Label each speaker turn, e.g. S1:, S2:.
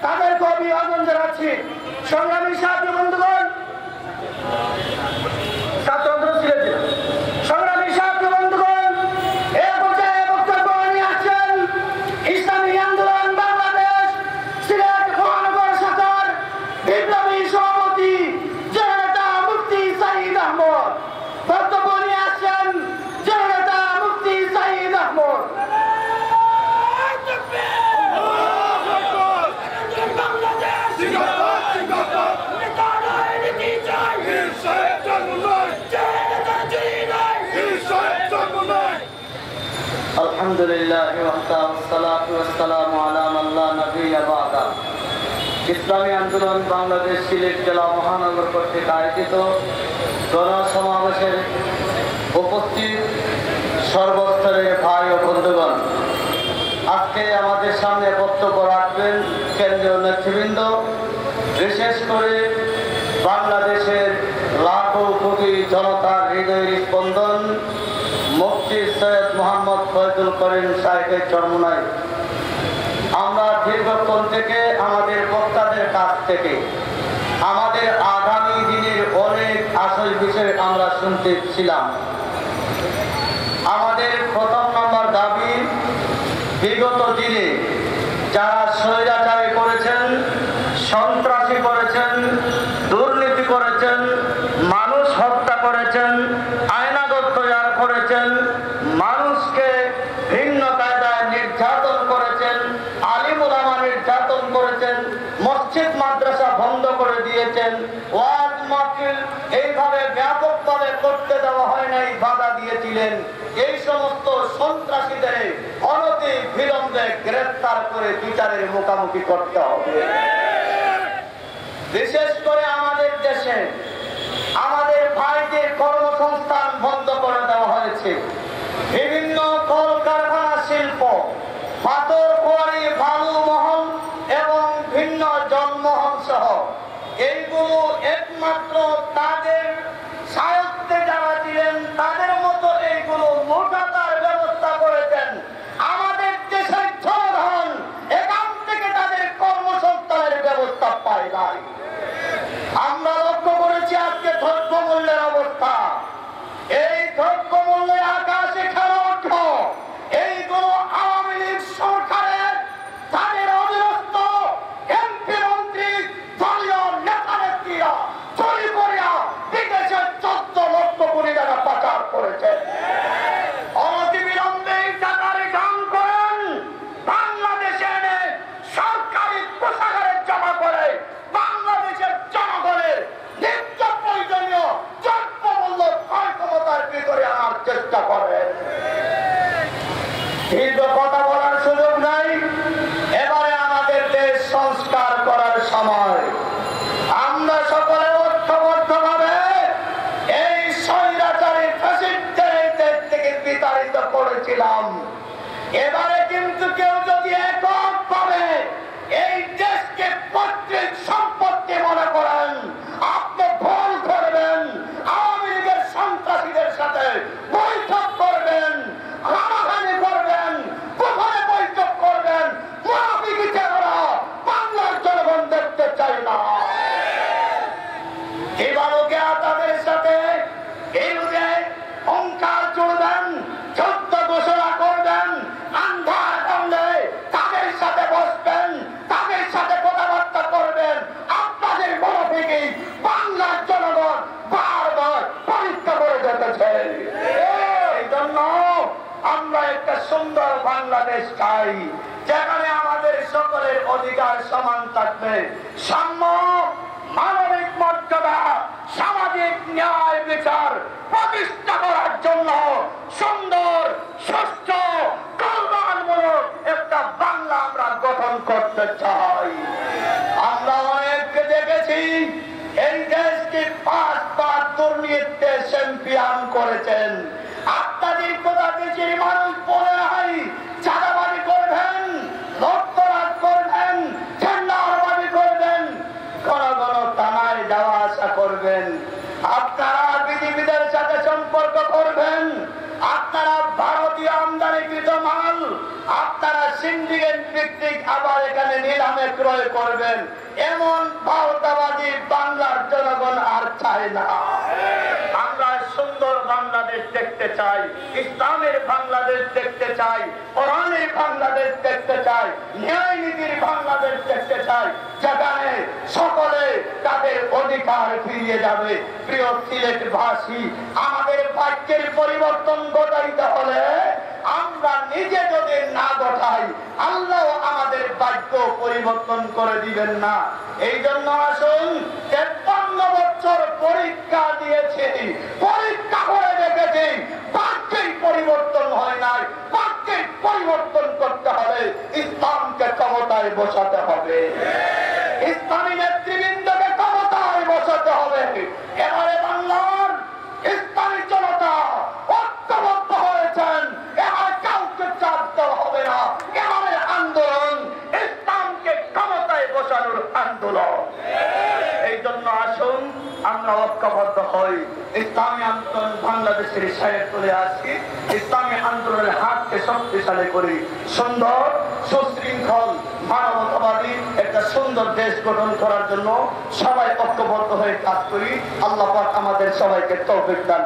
S1: তাদেরকে অভিবাদন জানাচ্ছি। সংগ্রামী সাথী বন্ধুগণ, সংগ্রামী সাথী বন্ধুগণ, এ পর্যায়ে বক্তব্য নিয়ে আসছেন ইসলামী আন্দোলন বাংলাদেশ সিলেট মহানগর শাখার বিপ্লবী সভাপতি জননেতা মুফতি সাঈদ আহমদ। বক্তব্য নিয়ে আসছেন জননেতা মুফতি সাঈদ আহমদ।
S2: আলহামদুলিল্লাহ ইসলামী আন্দোলন বাংলাদেশ সিলেট জেলা মহানগর কর্তৃক আয়োজিত গণসমাবেশের উপস্থিত সর্বস্তরের ভাই ও বন্ধুগণ, আজকে আমাদের সামনে বক্তব্য রাখবেন কেন্দ্রীয় নেতৃবৃন্দ, বিশেষ করে বাংলাদেশের লাখো কোটি জনতার হৃদয়ের স্পন্দন মুফতি সৈয়দ মোহাম্মদ ফয়জুল করিম সাহেবের চরমোনাই। আমরা দীর্ঘক্ষণ থেকে আমাদের বক্তাদের কাছ থেকে আমাদের আগামী দিনের অনেক আসল বিষয় আমরা শুনতেছিলাম। আমাদের প্রথম নম্বর দাবি, বিগত দিনে যারা স্বৈরাচারী করেছেন, সন্ত্রাসী করেছেন, দুর্নীতি করেছেন, মানুষ হত্যা করেছেন, আইনাগত তৈরি করেছেন, মানুষকে ভিন্ন কায়দায় নির্যাতন করেছেন, আলিম উলামা নির্যাতন করেছেন, মসজিদ মাদ্রাসা বন্ধ করে দিয়েছেন, ওয়াজ মাহফিল এইভাবে ব্যাপকভাবে করতে দেওয়া হয় নাই, বাধা দিয়েছিলেন। এই সমস্ত সন্ত্রাসীদের অনতি বিলম্বে গ্রেফতার করে বিচারের মুখোমুখি করতে হবে। বিশেষ করে আমাদের দেশে আমাদের ভাইদের কর্মসংস্থান বন্ধ করে দেওয়া হয়েছে। বিভিন্ন কলকারখানা শিল্প, পাথর কোয়ারি, বালু মহল এবং ভিন্ন জলমহল সহ এইগুলো একমাত্র তাদের সায়ত্তে যারা ছিলেন তাদের মতো এইগুলো মোটাতার ব্যবস্থা করেছেন। আমাদের দেশের জনগণ এখান থেকে তাদের কর্মসংস্থানের ব্যবস্থা পায় নাই। আমরা লক্ষ্য করেছি আজকে দ্রব্যমূল্যের অবস্থা। এই দ্রব্যমূল্যে আকাশে খেলা উঠল। এইগুলো আওয়ামী লীগ সরকারের তাদের অধীনস্থ এমপি মন্ত্রী দলীয় নেতা নেত্রীরা চুরি করিয়া বিদেশে 14 লক্ষ কোটি টাকা পাচার করেছে। অনতিবিলম্বে টাকা রিটার্ন করেন, বাংলাদেশে এনে সরকারি কোষাগারে জমা করে বাংলাদেশের জনগণের নিত্য প্রয়োজনীয় দ্রব্যমূল্য ক্রয় ক্ষমতার ভিতরে আনার চেষ্টা করেন। দীর্ঘ কথা বলার সুযোগ নাই। এবারে আমাদের দেশ সংস্কার করার সময়। আমরা সকলে ঐক্যবদ্ধভাবে এই স্বৈরাচারী ফ্যাসিস্টদের দেশ থেকে বিতাড়িত করেছিলাম। এবারে কিন্তু কেউ যদি এককভাবে এই দেশকে পৈতৃক সম্পত্তি মনে করেন, আপনি ভুল করবেন। আওয়ামী লীগের সন্ত্রাসীদের সাথে বৈঠক করবেন, হানাহানি করবেন, গোপনে বৈঠক করবেন। মুনাফিকরা বাংলার জনগণ দেখতে চাই না। এবারকে তাদের সাথে অঙ্কার চলবেন, যুদ্ধ ঘোষণা করবেন, আন্ধার করলে তাদের সাথে বসবেন, তাদের সাথে কথাবার্তা করবেন। আপনাদের মুনাফিকি বাংলার জনগণ বারবার পরীক্ষা করে যেতেছে। এই জন্য আমরা একটা সুন্দর বাংলাদেশ চাই, যেখানে আমাদের সকলের অধিকার সমান থাকবে, সাম্য, মানবিক মর্যাদা, সামাজিক ন্যায় বিচার প্রতিষ্ঠা করার জন্য সুন্দর, সুস্থ, কল্যাণমূলক একটা বাংলা আমরা গঠন করতে চাই। আমরা অনেককে দেখেছি এই দেশকে 5 বার দুর্নীতিতে চ্যাম্পিয়ন করেছেন। আপনাদের কথা দেশের মানুষ বলে নাই চাঁদাবাজি করবেন, লুটতরাজ করবেন, টেন্ডারবাজি করবেন, ঘন ঘন থানায় যাওয়া আসা করবেন। আপনারা বিধিবিদের সাথে সম্পর্ক করবেন, আপনারা ভারতীয় আমদানিকৃত মাল আপনারা
S1: সিন্ডিকেট ভিত্তিক আবার এখানে নিলামে ক্রয় করবেন, এমন ভারতবাদী বাংলার জনগণ আর চায় না।
S2: আমরা সুন্দর বাংলাদেশ দেখতে চাই, ইসলামের বাংলাদেশ দেখতে চাই, কোরআনের বাংলাদেশ দেখতে চাই, ন্যায় নীতির বাংলাদেশ দেখতে চাই, যেখানে সকলে তাদের অধিকার ফিরিয়ে যাবে। প্রিয় সিলেটবাসী, আমাদের বাক্যের পরিবর্তন ঘটাইতে হলে আমরা নিজে যদি না ঘটাই, আল্লাহ আমাদের বাক্য পরিবর্তন করে দিবেন না। এই জন্য আসুন, 53 বছর পরীক্ষা দিয়েছি, পরীক্ষা করে দেখেছি, বাক্যের পরিবর্তন হয় নাই। বাক্যের পরিবর্তন করতে হলে ইসলামকে ক্ষমতায় বসাতে হবে, ইসলামী নেতৃবৃন্দকে ক্ষমতায় বসাতে হবে। এবারে বাংলার ইসলামী জনতা ঐক্যবদ্ধ হয়েছেন, এবারে কাউকে চাপ দেওয়া হবে না। এবারে আন্দোলন ইসলামকে ক্ষমতায় বসানোর আন্দোলন। এই জন্য আসুন আমরা ঐক্যবদ্ধ হই, ইসলামী আন্দোলন বাংলাদেশের সাথে তুলে আসি, ইসলামী আন্দোলনের হাতকে শক্তিশালী করি, সুন্দর সুশৃঙ্খল মানবতাবাদী একটা সুন্দর দেশ গঠন করার জন্য সবাই ঐক্যবদ্ধ হয়ে কাজ করি। আল্লাহ পাক আমাদের সবাইকে তৌফিক দান।